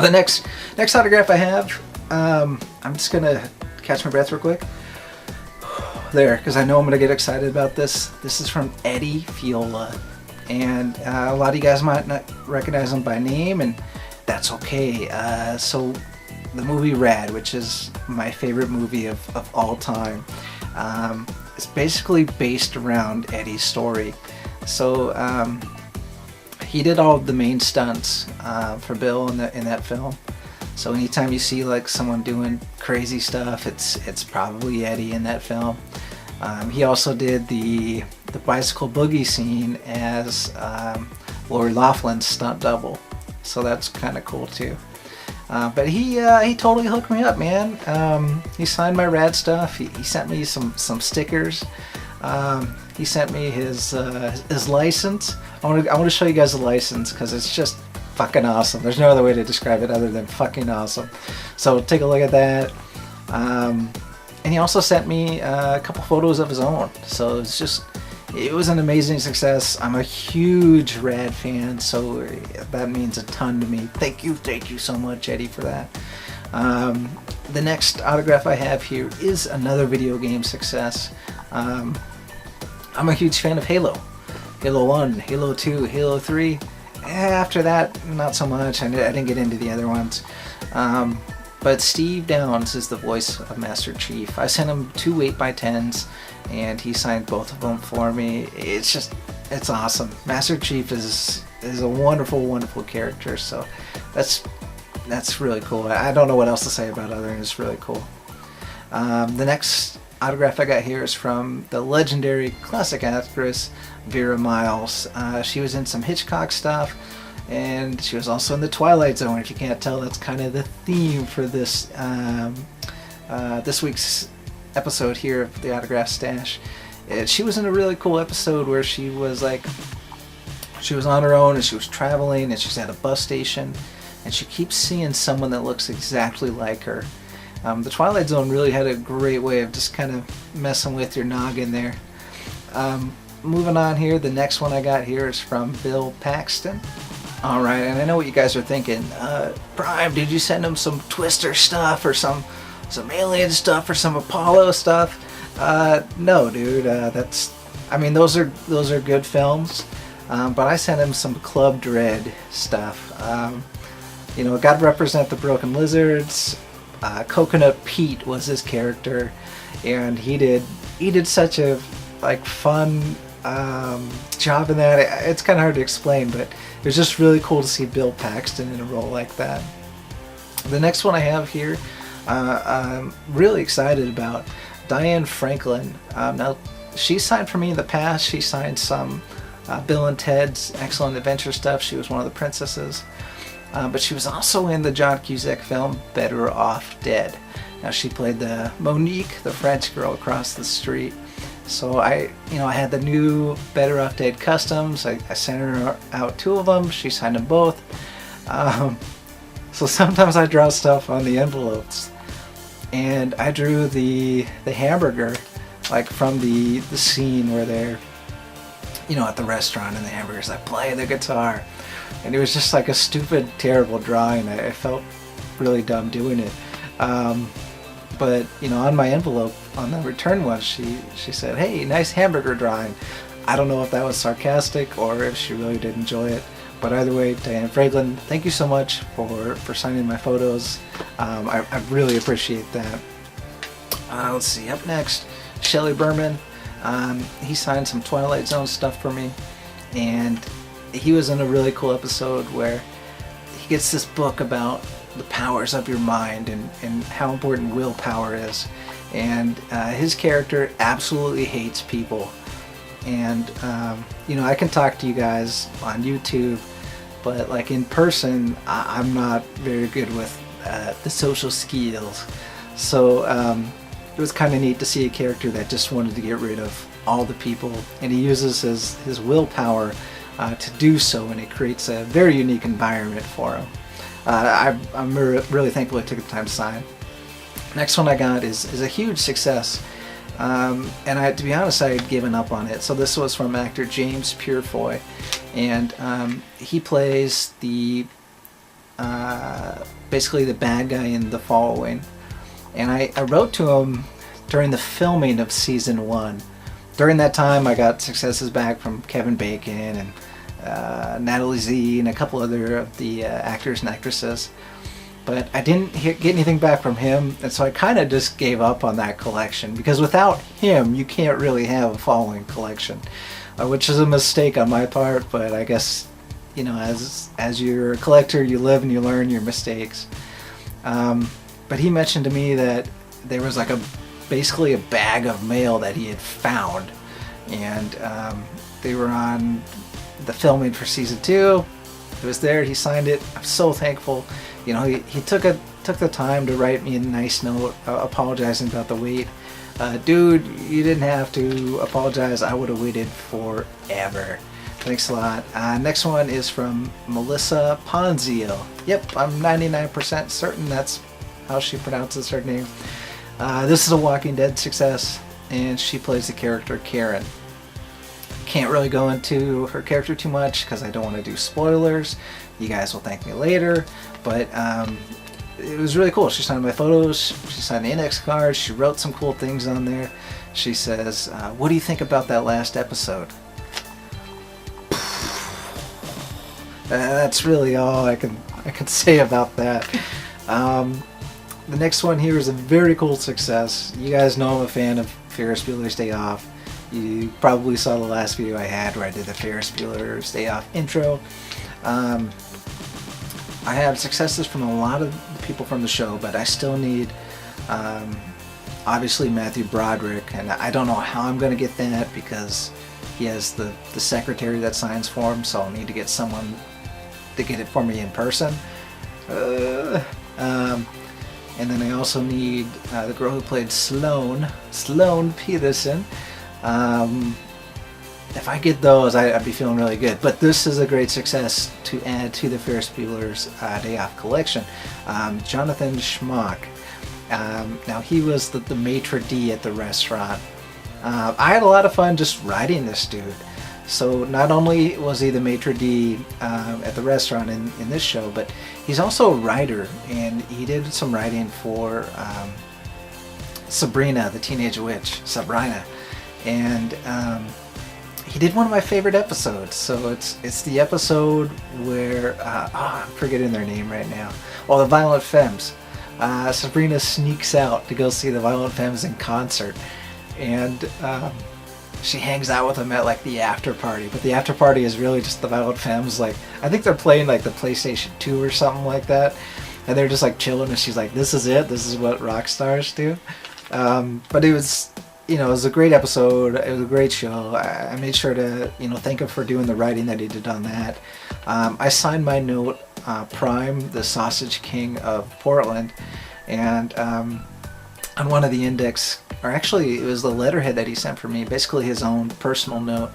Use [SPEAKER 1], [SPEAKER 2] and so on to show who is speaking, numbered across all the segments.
[SPEAKER 1] The next autograph I have, I'm just gonna catch my breath real quick. There, because I know I'm gonna get excited about this. This is from Eddie Fiola, and a lot of you guys might not recognize him by name, and that's okay. So the movie Rad, which is my favorite movie of all time, it's basically based around Eddie's story. So he did all of the main stunts for Bill in that film. So anytime you see like someone doing crazy stuff, it's probably Eddie in that film. He also did the bicycle boogie scene as Lori Loughlin's stunt double, so that's kind of cool too. But he totally hooked me up, man. He signed my Rad stuff. He sent me some stickers. He sent me his license. I want to show you guys the license because it's just fucking awesome. There's no other way to describe it other than fucking awesome. So take a look at that. And he also sent me a couple photos of his own. So it was an amazing success. I'm a huge Rad fan, so that means a ton to me. Thank you so much, Eddie, for that. The next autograph I have here is another video game success. I'm a huge fan of Halo. Halo 1, Halo 2, Halo 3. After that, not so much. I didn't get into the other ones. But Steve Downes is the voice of Master Chief. I sent him 2 8x10s, and he signed both of them for me. It's awesome. Master Chief is a wonderful, wonderful character. So that's really cool. I don't know what else to say about it other than it's really cool. The next autograph I got here is from the legendary classic actress Vera Miles. She was in some Hitchcock stuff, and she was also in the Twilight Zone. If you can't tell, that's kind of the theme for this this week's episode here of the Autograph Stash. She was in a really cool episode where she was on her own and she was traveling and she's at a bus station and she keeps seeing someone that looks exactly like her. The Twilight Zone really had a great way of just kind of messing with your noggin there. Moving on here, the next one I got here is from Bill Paxton. Alright, and I know what you guys are thinking. Prime, did you send him some Twister stuff or some Alien stuff or some Apollo stuff? No, dude. Those are good films. But I sent him some Club Dread stuff. Gotta represent the Broken Lizards. Coconut Pete was his character, and he did such a fun job in that. It's kind of hard to explain, but it was just really cool to see Bill Paxton in a role like that. The next one I have here, I'm really excited about. Diane Franklin. Now, she signed for me in the past. She signed some Bill and Ted's Excellent Adventure stuff. She was one of the princesses. But she was also in the John Cusack film Better Off Dead. Now, she played the Monique, the French girl across the street. So I had the new Better Off Dead customs. I sent her out 2 of them. She signed them both. So sometimes I draw stuff on the envelopes, and I drew the hamburger, from the scene where they're, at the restaurant and the hamburger's playing the guitar, and it was just a stupid, terrible drawing. I felt really dumb doing it. But on my envelope, on the return one, she said, "Hey, nice hamburger drawing." I don't know if that was sarcastic or if she really did enjoy it. But either way, Diane Franklin, thank you so much for signing my photos. I really appreciate that. Let's see, up next, Shelley Berman. He signed some Twilight Zone stuff for me, and he was in a really cool episode where he gets this book about the powers of your mind and how important willpower is. And his character absolutely hates people. And I can talk to you guys on YouTube, but in person, I'm not very good with the social skills. So it was kind of neat to see a character that just wanted to get rid of all the people, and he uses his willpower to do so, and it creates a very unique environment for him. I'm really thankful I took the time to sign. Next one I got is a huge success. And to be honest, I had given up on it. So this was from actor James Purefoy, and he plays the basically the bad guy in The Following. And I wrote to him during the filming of season 1. During that time, I got successes back from Kevin Bacon and Natalie Z and a couple other of the actors and actresses. But I didn't get anything back from him, and so I kind of just gave up on that collection, because without him, you can't really have a Following collection, which is a mistake on my part. But I guess, you know, as you're a collector, you live and you learn your mistakes. But he mentioned to me that there was like basically a bag of mail that he had found, and they were on the filming for season 2. It was there. He signed it. I'm so thankful. You know, he took the time to write me a nice note apologizing about the wait. Dude, you didn't have to apologize. I would have waited forever. Thanks a lot. Next one is from Melissa Ponzio. Yep, I'm 99% certain that's how she pronounces her name. This is a Walking Dead success, and she plays the character Karen. Can't really go into her character too much because I don't want to do spoilers. You guys will thank me later, but it was really cool. She signed my photos, she signed the index cards, she wrote some cool things on there. She says, what do you think about that last episode? That's really all I can say about that. The next one here is a very cool success. You guys know I'm a fan of Ferris Bueller's Day Off. You probably saw the last video I had where I did the Ferris Bueller's Day Off intro. I have successes from a lot of people from the show, but I still need, obviously, Matthew Broderick, and I don't know how I'm going to get that because he has the secretary that signs for him, so I'll need to get someone to get it for me in person. And then I also need the girl who played Sloane Peterson. If I get those, I'd be feeling really good. But this is a great success to add to the Ferris Bueller's Day Off collection. Jonathan Schmock. Now, he was the maitre d' at the restaurant. I had a lot of fun just writing this dude. So not only was he the maitre d' at the restaurant in this show, but he's also a writer, and he did some writing for Sabrina, the Teenage Witch, Sabrina. And he did one of my favorite episodes. So it's the episode where I'm forgetting their name right now. Oh, the Violent Femmes. Sabrina sneaks out to go see the Violent Femmes in concert, and she hangs out with them at like the after party. But the after party is really just the Violent Femmes. Like, I think they're playing like the PlayStation 2 or something like that, and they're just like chilling. And she's like, "This is it. This is what rock stars do." But it was. You know, it was a great episode. It was a great show. I made sure to, thank him for doing the writing that he did on that. I signed my note, Prime, the Sausage King of Portland, and on one of the index, or actually it was the letterhead that he sent for me, basically his own personal note.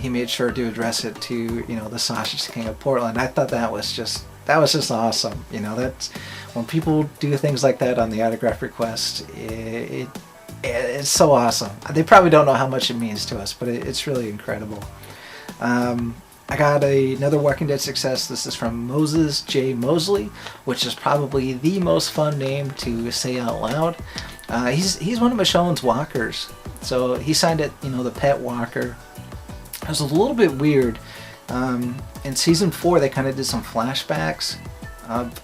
[SPEAKER 1] He made sure to address it to, the Sausage King of Portland. I thought that was just awesome. That's when people do things like that on the autograph request. It's so awesome. They probably don't know how much it means to us, but it's really incredible. I got another Walking Dead success. This is from Moses J. Mosley, which is probably the most fun name to say out loud. He's one of Michonne's walkers. So he signed it, the pet walker. It was a little bit weird. In season 4, they kind of did some flashbacks of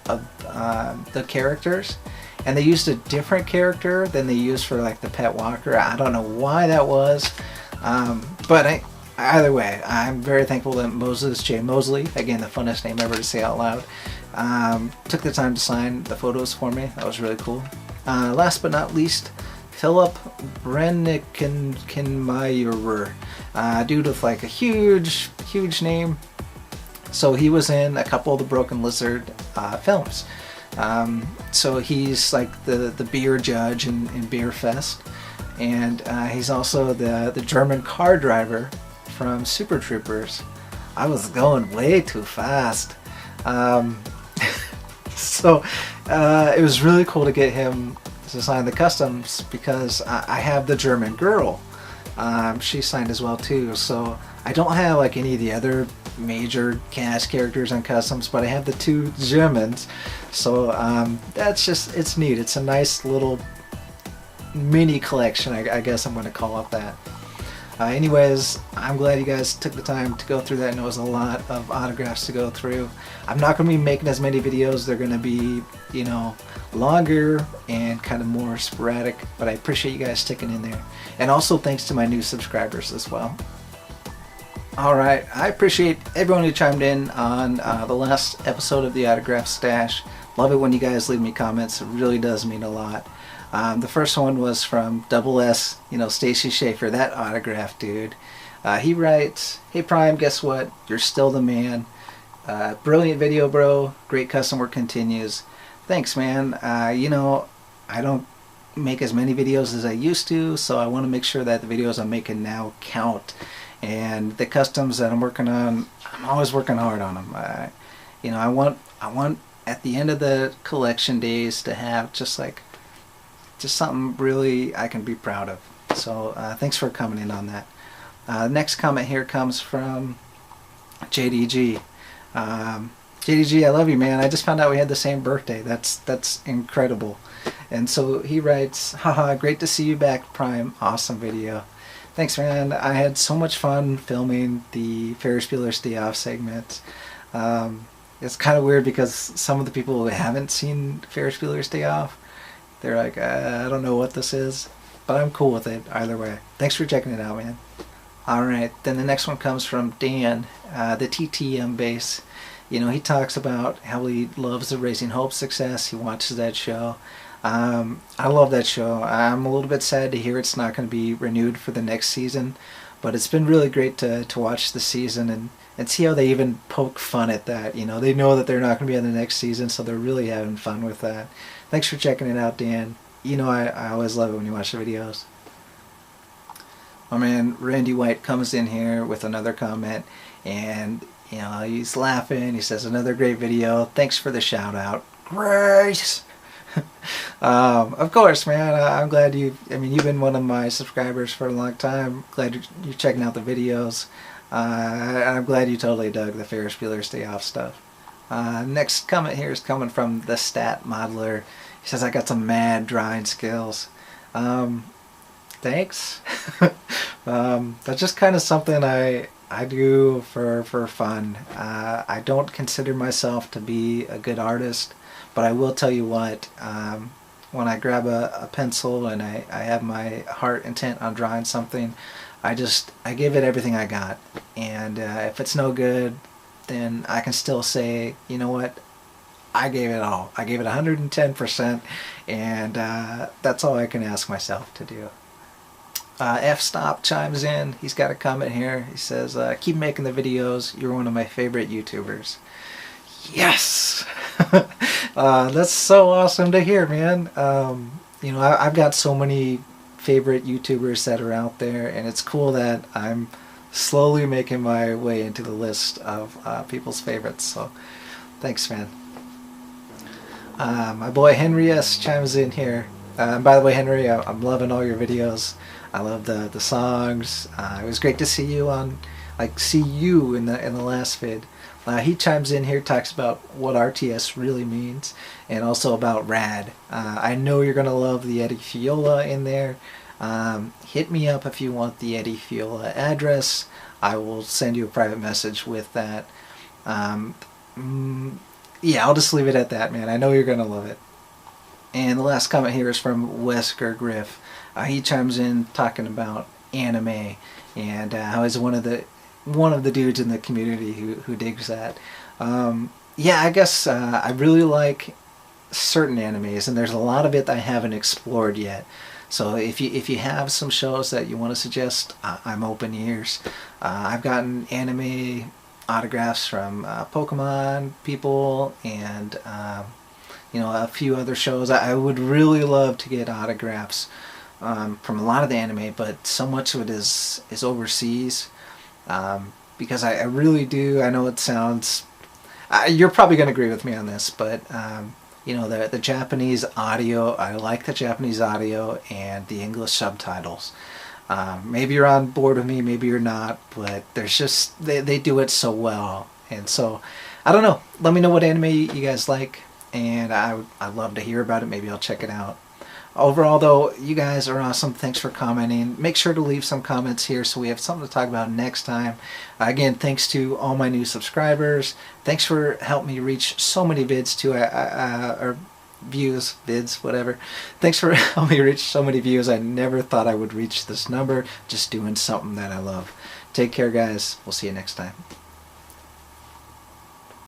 [SPEAKER 1] the characters. And they used a different character than they used for like the pet walker. I don't know why that was. But either way, I'm very thankful that Moses J. Mosley, again, the funnest name ever to say out loud, took the time to sign the photos for me. That was really cool. Last but not least, Philip Brennikenmeyer, dude with like a huge name. So he was in a couple of the Broken Lizard films. So he's like the beer judge in Beer Fest, and he's also the German car driver from Super Troopers. I was going way too fast. So it was really cool to get him to sign the customs because I have the German girl. She signed as well too. So I don't have like any of the other major cast characters on customs, but I have the 2 Germans. So that's just, it's neat. It's a nice little mini collection, I guess I'm going to call it that. Anyways, I'm glad you guys took the time to go through that. I know it was a lot of autographs to go through. I'm not going to be making as many videos. They're going to be, you know, longer and kind of more sporadic, but I appreciate you guys sticking in there. And also thanks to my new subscribers as well. Alright, I appreciate everyone who chimed in on the last episode of the Autograph Stash. Love it when you guys leave me comments. It really does mean a lot. The first one was from Double S, you know, Stacy Schaefer, that autograph dude. He writes, "Hey Prime, guess what? You're still the man. Brilliant video, bro. Great custom work continues." Thanks, man. You know, I don't make as many videos as I used to, so I want to make sure that the videos I'm making now count. And the customs that I'm working on, I'm always working hard on them. You know, I want at the end of the collection days to have just something really I can be proud of. So thanks for commenting on that. Next comment here comes from JDG. JDG, I love you, man. I just found out we had the same birthday. That's incredible. And so he writes, "Haha, great to see you back, Prime. Awesome video." Thanks, man. I had so much fun filming the Ferris Bueller's Day Off segment. It's kind of weird because some of the people who haven't seen Ferris Bueller's Day Off, they're like, I don't know what this is, but I'm cool with it either way. Thanks for checking it out, man. Alright, then the next one comes from Dan, the TTM base. You know, he talks about how he loves the Raising Hope success. He watches that show. I love that show. I'm a little bit sad to hear it's not going to be renewed for the next season, but it's been really great to watch the season and see how they even poke fun at that. You know, they know that they're not going to be on the next season, so they're really having fun with that. Thanks for checking it out, Dan. You know, I always love it when you watch the videos. My man Randy White comes in here with another comment, and you know, he's laughing. He says, "Another great video. Thanks for the shout out." Grace. Of course, man. I'm glad you've been one of my subscribers for a long time. Glad you're checking out the videos. I'm glad you totally dug the Ferris Bueller's Day Off stuff. Next comment here is coming from the Stat Modeler. He says, "I got some mad drawing skills." Thanks. That's just kind of something I do for fun. I don't consider myself to be a good artist, but I will tell you what, when I grab a pencil and I have my heart intent on drawing something, I give it everything I got. And if it's no good, then I can still say, you know what, I gave it all. I gave it 110%, and that's all I can ask myself to do. F-Stop chimes in. He's got a comment here. He says, "Keep making the videos. You're one of my favorite YouTubers." Yes! That's so awesome to hear, man. You know, I've got so many favorite YouTubers that are out there, and it's cool that I'm slowly making my way into the list of people's favorites. So, thanks, man. My boy Henry S. chimes in here. By the way, Henry, I'm loving all your videos. I love the songs. It was great to see you in the last vid. He chimes in here, talks about what RTS really means, and also about rad. I know you're gonna love the Eddie Fiola in there. Hit me up if you want the Eddie Fiola address. I will send you a private message with that. Yeah, I'll just leave it at that, man. I know you're gonna love it. And the last comment here is from Wesker Griff. He chimes in talking about anime and how he's one of the dudes in the community who digs that. Yeah, I guess I really like certain animes, and there's a lot of it that I haven't explored yet. So if you have some shows that you want to suggest, I'm open ears. I've gotten anime autographs from Pokemon people and you know, a few other shows. I would really love to get autographs from a lot of the anime, but so much of it is overseas. Because I really do. I know it sounds. You're probably going to agree with me on this, but you know, the Japanese audio. I like the Japanese audio and the English subtitles. Maybe you're on board with me, maybe you're not, but there's just they do it so well. And so I don't know. Let me know what anime you guys like, and I'd love to hear about it. Maybe I'll check it out. Overall, though, you guys are awesome. Thanks for commenting. Make sure to leave some comments here so we have something to talk about next time. Again, thanks to all my new subscribers. Thanks for helping me reach so many vids too, or views, vids, whatever. Thanks for helping me reach so many views. I never thought I would reach this number just doing something that I love. Take care, guys. We'll see you next time.